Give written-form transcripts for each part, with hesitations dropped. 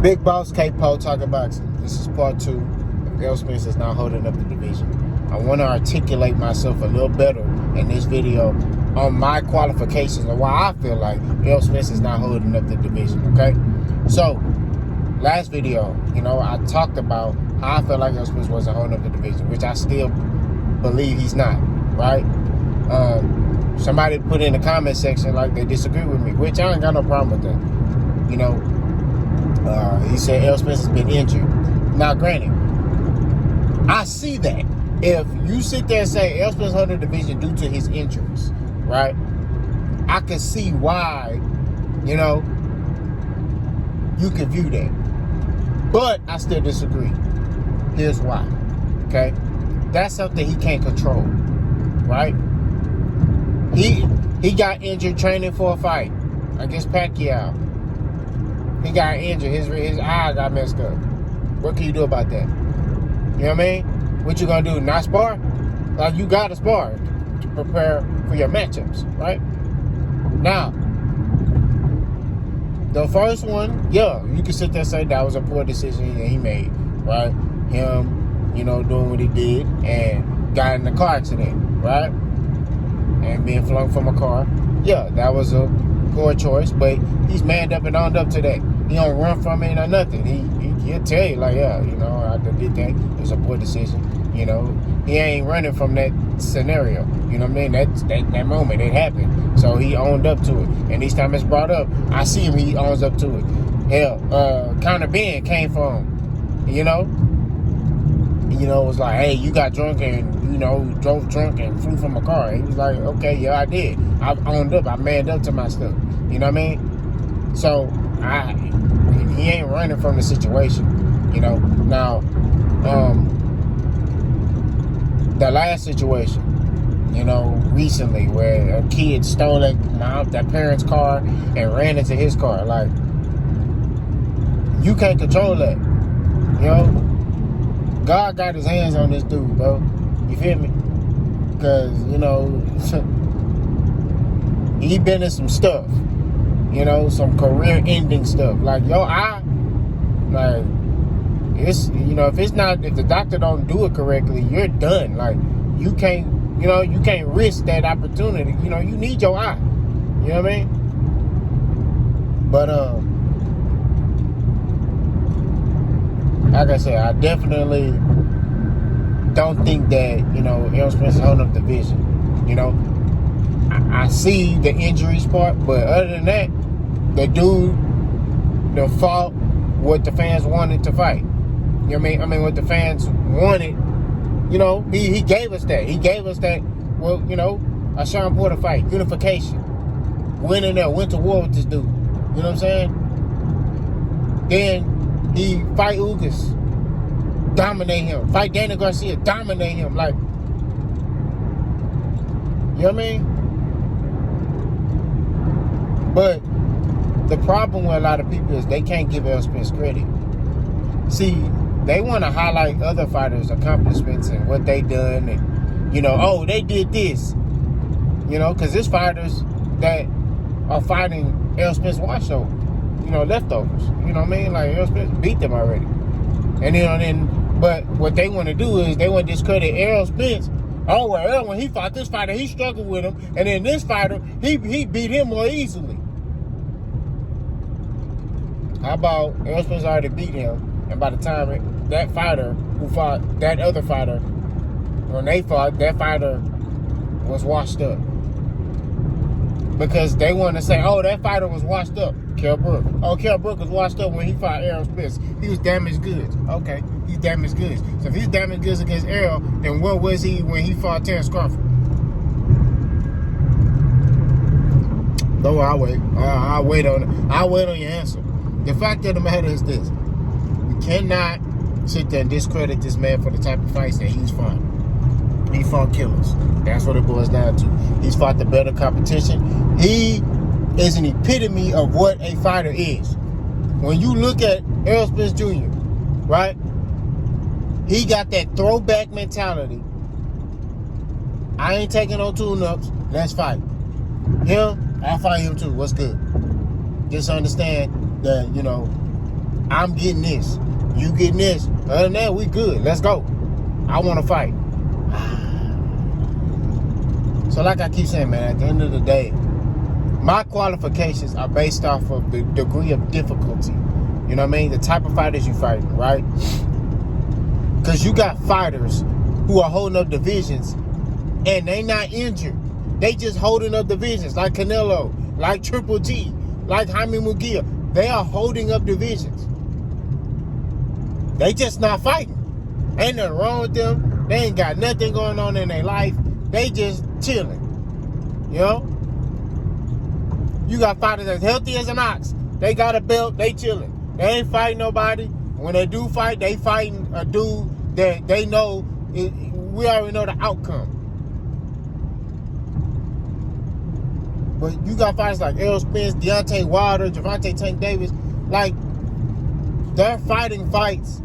Big Boss K-Po talking boxing. This is part 2. Errol Spence is not holding up the division. I want to articulate myself a little better in this video on my qualifications and why I feel like Errol Spence is not holding up the division, okay? So, last video, I talked about how I felt like Errol Spence wasn't holding up the division, which I still believe he's not, right? Somebody put in the comment section like they disagree with me, which I ain't got no problem with that. He said Errol Spence has been injured. Now, granted, I see that. If you sit there and say Errol Spence holding the division due to his injuries, right? I can see why, you can view that. But I still disagree. Here's why, okay? That's something he can't control, right? He got injured training for a fight against Pacquiao. He got injured. His eye got messed up. What can you do about that? You know what I mean? What you gonna do? Not spar? Like, you gotta spar to prepare for your matchups, right? Now, the first one, yeah, you can sit there and say that was a poor decision that he made, right? Him, doing what he did and got in a car accident, right? And being flung from a car. Yeah, that was a poor choice, but he's manned up and owned up to that. He don't run from it or nothing. He'll tell you, like, yeah, I did that. It was a poor decision. He ain't running from that scenario. You know what I mean? That moment, it happened. So he owned up to it. And each time it's brought up, I see him, he owns up to it. Hell, Conor Ben came from, it was like, hey, you got drunk and, drove drunk and flew from a car. He was like, okay, yeah, I did. I owned up. I manned up to my stuff. You know what I mean? So, he ain't running from the situation. Now, the last situation, recently, where a kid stole that parent's car and ran into his car. Like, you can't control that. God got his hands on this dude, bro. You feel me? Because, he been in some stuff. Some career-ending stuff. Like, if the doctor don't do it correctly, you're done. Like, you can't risk that opportunity. You need your eye. You know what I mean? But, like I said, I definitely don't think that, Errol Spence is holding up the division. I see the injuries part, but other than that, the dude fought what the fans wanted to fight. You know what I mean? I mean, what the fans wanted, he gave us that. He gave us that, a Sean Porter fight, unification. Went in there, went to war with this dude. You know what I'm saying? Then he fight Ugas, dominate him. Fight Daniel Garcia, dominate him. Like, you know what I mean? But the problem with a lot of people is they can't give Errol Spence credit. See, they want to highlight other fighters' accomplishments and what they done, and they did this. Because there's fighters that are fighting Errol Spence washover. Leftovers. You know what I mean? Like, Errol Spence beat them already. And but what they want to do is they want to discredit Errol Spence. Oh, well, when he fought this fighter, he struggled with him. And then this fighter, he beat him more easily. How about Errol Spence already beat him, and by the time that fighter who fought that other fighter, when they fought, that fighter was washed up. Because they want to say, oh, that fighter was washed up. Kell Brook. Oh, Kell Brook was washed up when he fought Errol Spence. He was damaged goods. Okay, he's damaged goods. So if he's damaged goods against Errol, then what was he when he fought Terrence Crawford? No, I'll wait. I'll wait on your answer. The fact of the matter is this. We cannot sit there and discredit this man for the type of fights that he's fought. He fought killers. That's what it boils down to. He's fought the better competition. He is an epitome of what a fighter is. When you look at Errol Spence Jr., right? He got that throwback mentality. I ain't taking no tune-ups. Let's fight. Him, I'll fight him too. What's good? Just understand that, I'm getting this. You getting this. Other than that, we good. Let's go. I want to fight. So like I keep saying, man, at the end of the day, my qualifications are based off of the degree of difficulty. You know what I mean? The type of fighters you fighting, right? Because you got fighters who are holding up divisions and they not injured. They just holding up divisions like Canelo, like Triple G, like Jaime Munguia. They are holding up divisions. They just not fighting. Ain't nothing wrong with them. They ain't got nothing going on in their life. They just chilling. You know? You got fighters that's healthy as an ox. They got a belt. They chilling. They ain't fighting nobody. When they do fight, they fighting a dude that they know. We already know the outcome. But you got fighters like Errol Spence, Deontay Wilder, Gervonta Tank Davis. Like, they're fighting fights.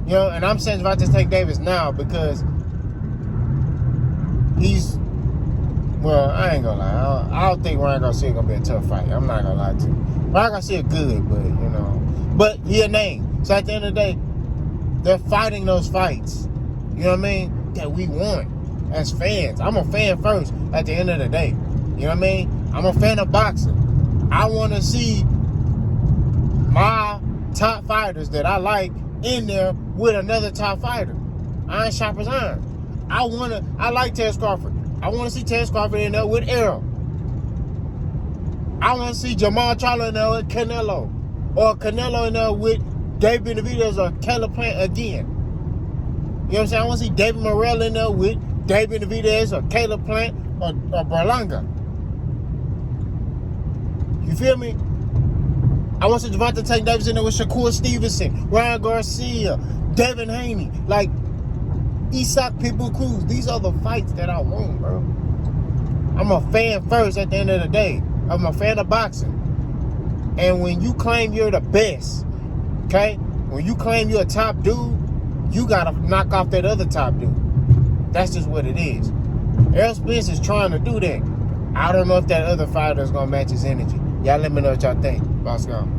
You know, and I'm saying Gervonta Tank Davis now because he's, well, I ain't gonna lie. I don't think Ryan Garcia gonna be a tough fight. I'm not gonna lie to you. Ryan Garcia good, but, you know. But he a name. So at the end of the day, they're fighting those fights. You know what I mean? That we want as fans. I'm a fan first at the end of the day. You know what I mean? I'm a fan of boxing. I want to see my top fighters that I like in there with another top fighter. Iron sharpens iron. I like Terence Crawford. I want to see Terence Crawford in there with Errol. I want to see Jamal Charlo in there with Canelo. Or Canelo in there with David Benavidez or Caleb Plant again. You know what I'm saying? I want to see David Morrell in there with David Benavidez or Caleb Plant or Berlanga. You feel me? I want to see Gervonta Tank Davis in there with Shakur Stevenson, Ryan Garcia, Devin Haney, like Isaac Pitbull Cruz. These are the fights that I want, bro. I'm a fan first at the end of the day. I'm a fan of boxing. And when you claim you're the best, okay? When you claim you're a top dude, you got to knock off that other top dude. That's just what it is. Errol Spence is trying to do that. I don't know if that other fighter is going to match his energy. Y'all let me know what y'all think. Boss gone.